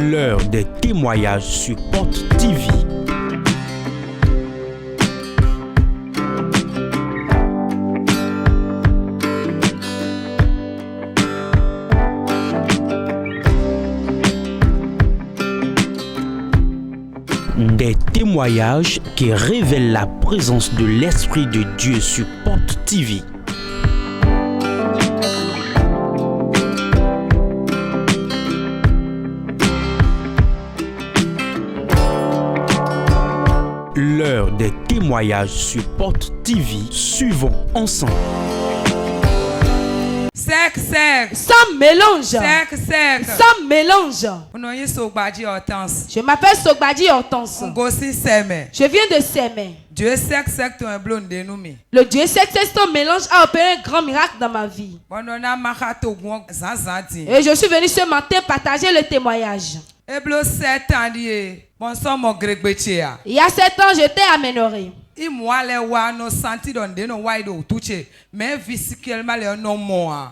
L'heure des témoignages sur Porte TV. Des témoignages qui révèlent la présence de l'Esprit de Dieu sur Porte TV. L'heure des témoignages sur Porte TV. Suivons ensemble. Sans mélange. Sans mélange. Je m'appelle Sogbadi Hortense. Je viens de Sémé. Le Dieu sexton mélange a opéré un grand miracle dans ma vie. Et je suis venu ce matin partager le témoignage. Il y a 7 ans, j'étais aménorrhée.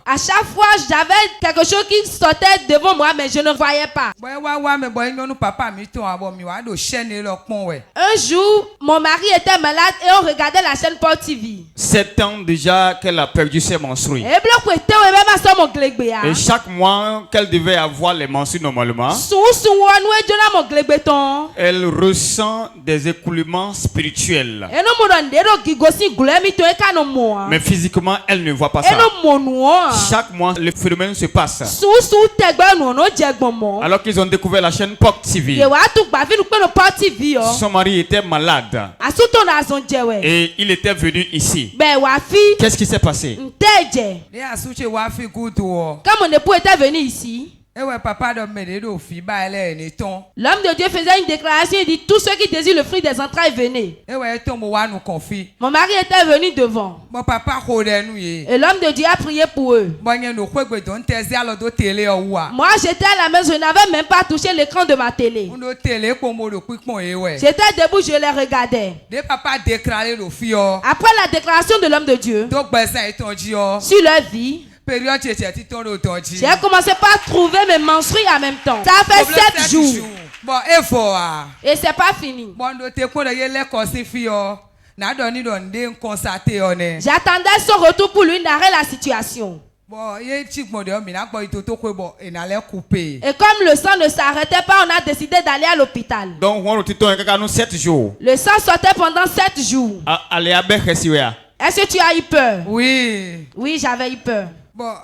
À chaque fois, j'avais quelque chose qui sortait devant moi, mais je ne voyais pas. Un jour, mon mari était malade et on regardait la chaîne Porte TV. 7 ans déjà qu'elle a perdu ses menstrues. Et chaque mois qu'elle devait avoir les menstrues normalement, elle ressent des écoulements spirituels. Mais physiquement, elle ne voit pas ça. Chaque mois, le phénomène se passe. Alors qu'ils ont découvert la chaîne Porte TV, son mari était malade. Et il était venu ici. Qu'est-ce qui s'est passé? Quand mon époux était venu ici, l'homme de Dieu faisait une déclaration. Il dit: tous ceux qui désirent le fruit des entrailles, venez. Mon mari était venu devant. Et l'homme de Dieu a prié pour eux. Moi, j'étais à la maison. Je n'avais même pas touché l'écran de ma télé. J'étais debout, je les regardais. Après la déclaration de l'homme de Dieu sur leur vie, j'ai commencé par trouver mes menstrues en même temps. Ça a fait 7 jours. Et c'est pas fini. J'attendais son retour pour lui narrer la situation. Et comme le sang ne s'arrêtait pas, on a décidé d'aller à l'hôpital. Donc, 7 jours. Le sang sortait pendant 7 jours. Est-ce que tu as eu peur? Oui. Oui, j'avais eu peur. Comme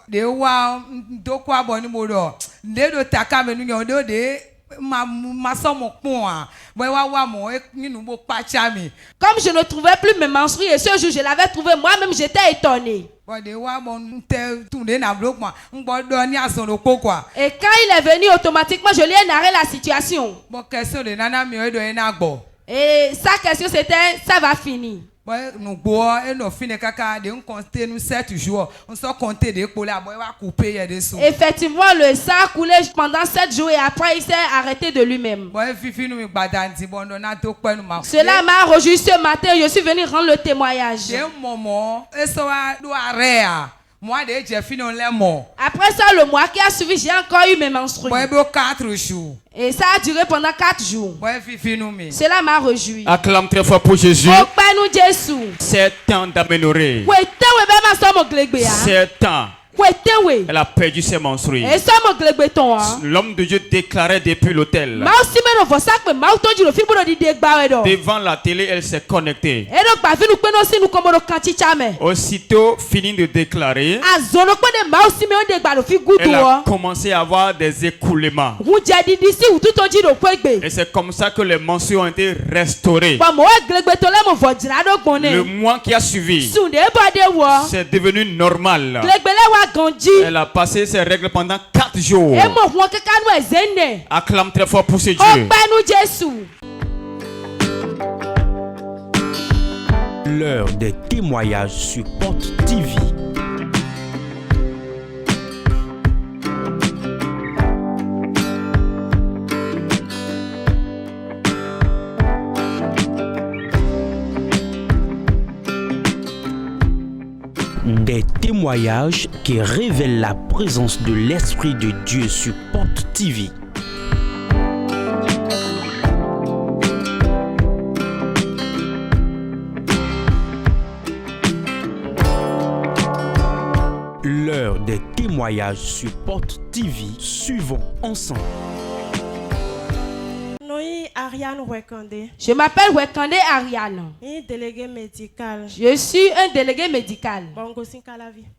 je ne trouvais plus mes menstrues et ce jour je l'avais trouvé, moi-même j'étais étonnée. Et quand il est venu, automatiquement je lui ai narré la situation. Et sa question c'était: ça va finir? Effectivement, le sang a coulé pendant 7 jours et après il s'est arrêté de lui-même. Cela m'a réjoui ce matin. Je suis venu rendre le témoignage. Après ça, le mois qui a suivi, j'ai encore eu mes menstrues. Et ça a duré pendant 4 jours. Cela m'a réjoui. Acclame très fort pour Jésus. 7 ans d'aménorrhée. 7 ans. Elle a perdu ses menstrues. L'homme de Dieu déclarait depuis l'autel. Devant la télé, elle s'est connectée. Aussitôt fini de déclarer, elle a commencé à avoir des écoulements. Et c'est comme ça que les menstrues ont été restaurées. Le mois qui a suivi, c'est devenu normal. Elle a passé ses règles pendant 4 jours. Acclame très fort pour ce Dieu. L'heure des témoignages sur Porte TV. Des témoignages qui révèlent la présence de l'Esprit de Dieu sur Porte TV. des témoignages sur Porte TV. Suivons ensemble. Je m'appelle Wekande Ariane. Délégué médical. Je suis un délégué médical.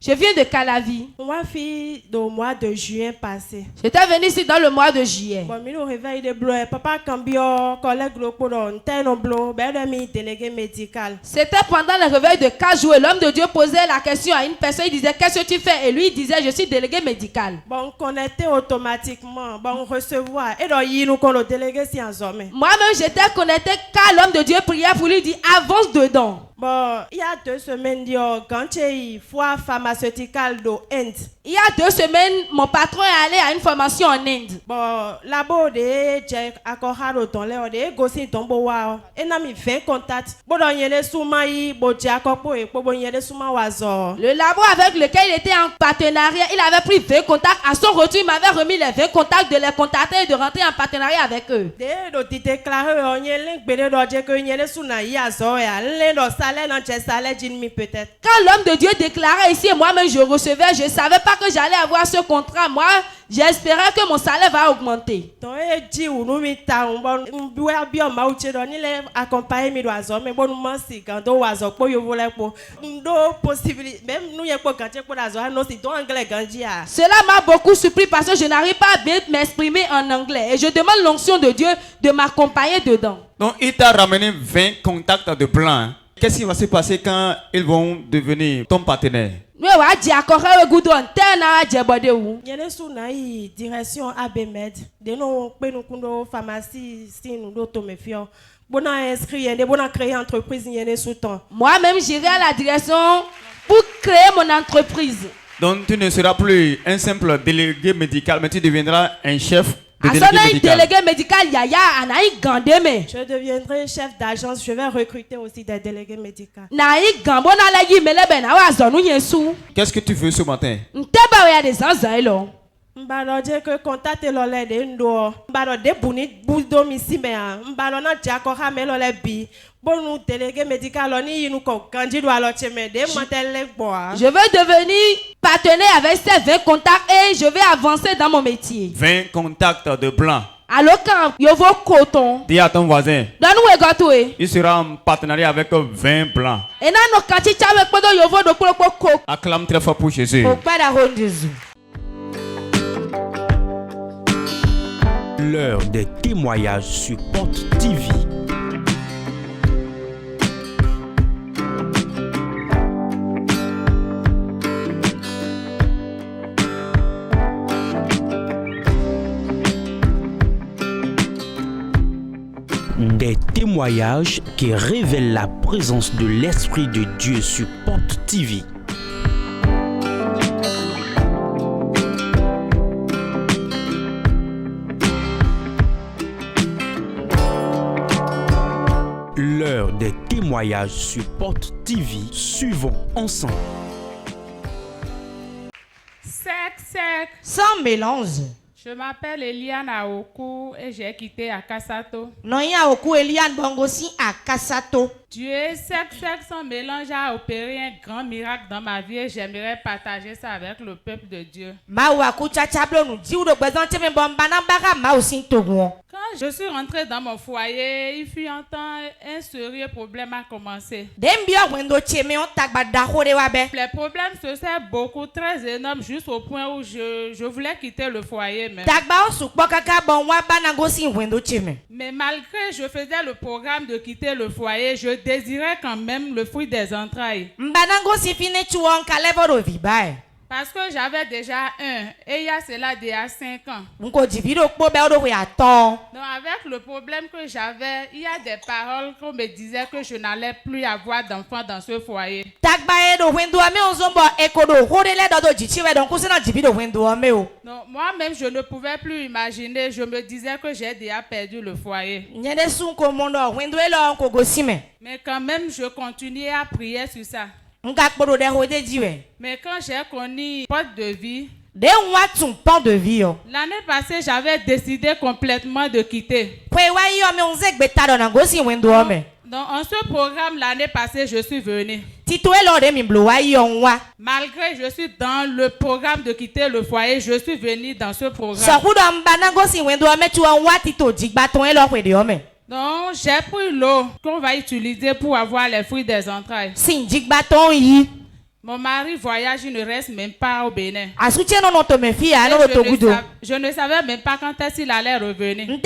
Je viens de Calavi. Moi, fille du mois de juin passé. J'étais venu ici dans le mois de juillet. Papa Cambio, collègue délégué médical. C'était pendant le réveil de 4 jours. L'homme de Dieu posait la question à une personne. Il disait, qu'est-ce que tu fais? Et lui, il disait, je suis délégué médical. Bon, connecté automatiquement. Bon, recevoir. Et donc, il nous connaît délégué si en somme. Moi-même, j'étais connecté car l'homme de Dieu priait pour lui dire avance dedans. Bon, il y a 2 semaines, quand j'ai foire pharmaceutique d'Inde. Il y a 2 semaines, mon patron est allé à une formation en Inde. Bon, là-bas, j'ai encore dans les gossi tombo et n'a mis 20 contacts. Bon, il y a les soumaï, bon, j'ai encore pour il y a les soumawazo. Le labo avec lequel il était en partenariat, il avait pris 20 contacts. À son retour, il m'avait remis les 20 contacts de les contacter et de rentrer en partenariat avec eux. Dès que tu déclares, on y a link, il y a les sounaï, peut-être. Quand l'homme de Dieu déclarait ici et moi-même je recevais, je ne savais pas que j'allais avoir ce contrat. Moi, j'espérais que mon salaire va augmenter. Cela m'a beaucoup surpris parce que je n'arrive pas à bien m'exprimer en anglais. Et je demande l'onction de Dieu de m'accompagner dedans. Donc, il t'a ramené 20 contacts de blanc. Qu'est-ce qui va se passer quand ils vont devenir ton partenaire? Direction Abemed. De nos pharmacie, si nous d'automefio. Bon inscrit, bon créer entreprise, moi-même, j'irai à la direction pour créer mon entreprise. Donc, tu ne seras plus un simple délégué médical, mais tu deviendras un chef. Délégué médical, je deviendrai chef d'agence, je vais recruter aussi des délégués médicaux. Qu'est-ce que tu veux ce matin? Dire que contact l'olé de ndo, de bouni boudom ici mais na diakora melole bi. Bon nous délégué médical on y nous candidat à l'autre mais de matel bois. Je veux devenir partenaire avec ces 20 contacts et je vais avancer dans mon métier. 20 contacts de blanc. Alors quand yovo coton. Dis à ton voisin. Il sera en partenariat avec 20 blancs. Et na no kanti chawe podo yovo do ko. Acclame très fort pour Jésus. L'heure des témoignages sur Porte TV. Des témoignages qui révèlent la présence de l'Esprit de Dieu sur Porte TV. L'heure des témoignages sur Porte TV. Suivons ensemble. Sec. Sans mélange. Je m'appelle Eliane Aoku et j'ai quitté Akasato. Non, Aoku Eliane Bongosi à Kasato. Dieu sec sans mélange a opéré un grand miracle dans ma vie et j'aimerais partager ça avec le peuple de Dieu. Quand je suis rentrée dans mon foyer, il fut un temps, un sérieux problème a commencé. Les problèmes se sont beaucoup très énormes jusqu'au point où je voulais quitter le foyer même. Mais malgré je faisais le programme de quitter le foyer, je désirais quand même le fruit des entrailles. Parce que j'avais déjà un, et il y a cela déjà 5 ans. Donc avec le problème que j'avais, il y a des paroles qu'on me disait que je n'allais plus avoir d'enfants dans ce foyer. Donc moi-même je ne pouvais plus imaginer, je me disais que j'ai déjà perdu le foyer. Mais quand même je continuais à prier sur ça. Mais quand j'ai connu Porte de vie, l'année passée, j'avais décidé complètement de quitter. Donc, en ce programme, l'année passée, je suis venue. Malgré je suis dans le programme de quitter le foyer, je suis venu dans ce programme. Donc, j'ai pris l'eau qu'on va utiliser pour avoir les fruits des entrailles. Mon mari voyage, il ne reste même pas au Bénin. Je ne savais même pas quand est-ce qu'il allait revenir. Et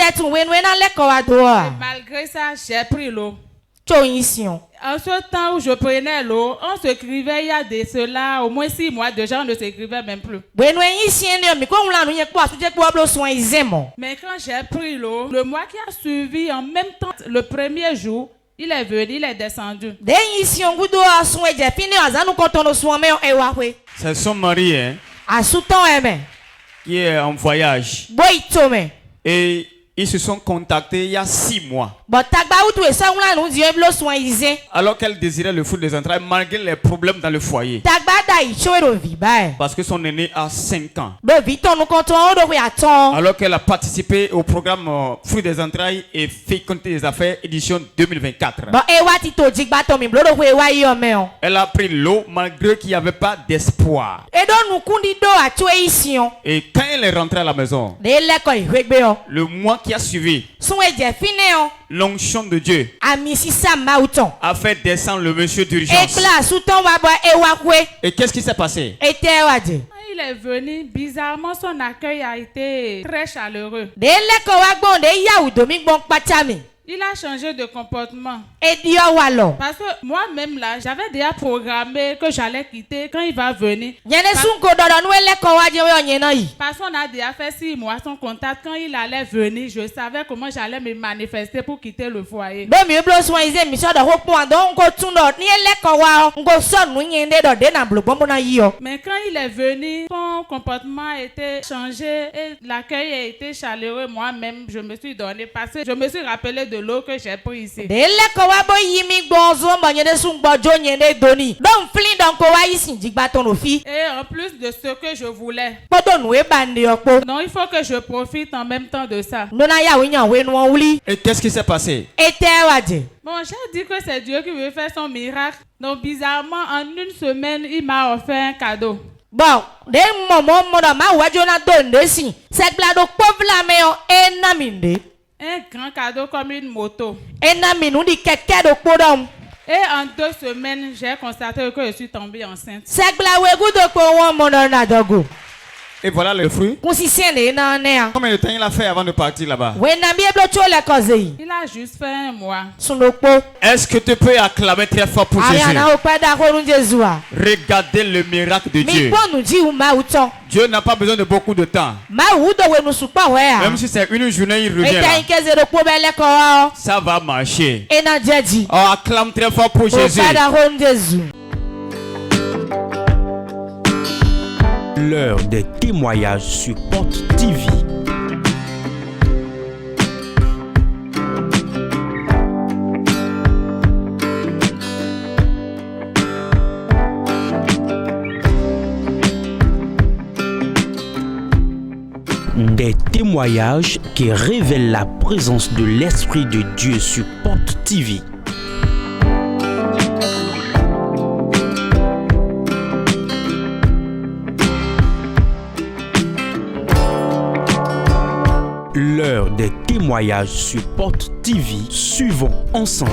malgré ça, j'ai pris l'eau. En ce temps où je prenais l'eau, on s'écrivait il y a de cela au moins 6 mois, déjà on ne s'écrivait même plus. Mais quand j'ai pris l'eau, le mois qui a suivi, en même temps, le premier jour, il est venu, il est descendu. C'est son mari qui est en voyage. Et ils se sont contactés il y a 6 mois. Alors qu'elle désirait le fruit des entrailles malgré les problèmes dans le foyer. Parce que son aîné a 5 ans. Alors qu'elle a participé au programme fruit des entrailles et fécondité des affaires édition 2024. Elle a pris l'eau malgré qu'il n'y avait pas d'espoir. Et quand elle est rentrée à la maison, le mois qui a suivi, l'onction de Dieu a fait descendre le monsieur d'urgence. Et qu'est-ce qui s'est passé? Il est venu, bizarrement son accueil a été très chaleureux. Il a changé de comportement. Parce que moi-même là, j'avais déjà programmé que j'allais quitter quand il va venir. Parce qu'on a déjà fait 6 mois son contact. Quand il allait venir, je savais comment j'allais me manifester pour quitter le foyer. Mais quand il est venu, son comportement a été changé et l'accueil a été chaleureux. Moi-même, je me suis donné parce que je me suis rappelé de l'eau que j'ai pris ici. Et en plus de ce que je voulais. Non, il faut que je profite en même temps de ça. Et qu'est-ce qui s'est passé? Bon, j'ai dit que c'est Dieu qui veut faire son miracle. Donc bizarrement, en 1 semaine, il m'a offert un cadeau. Bon, un grand cadeau comme une moto. Et en 2 semaines, j'ai constaté que je suis tombée enceinte. Et voilà le fruit. Combien de temps il a fait avant de partir là-bas? Il a juste fait 1 mois. Est-ce que tu peux acclamer très fort pour Jésus? Regardez le miracle de Dieu. Dieu n'a pas besoin de beaucoup de temps. Même si c'est 1 journée, il revient là. Ça va marcher. Oh, acclame très fort pour Jésus. L'heure des témoignages sur Porte TV. Des témoignages qui révèlent la présence de l'Esprit de Dieu sur Porte TV. L'heure des témoignages sur Porte TV. Suivons ensemble.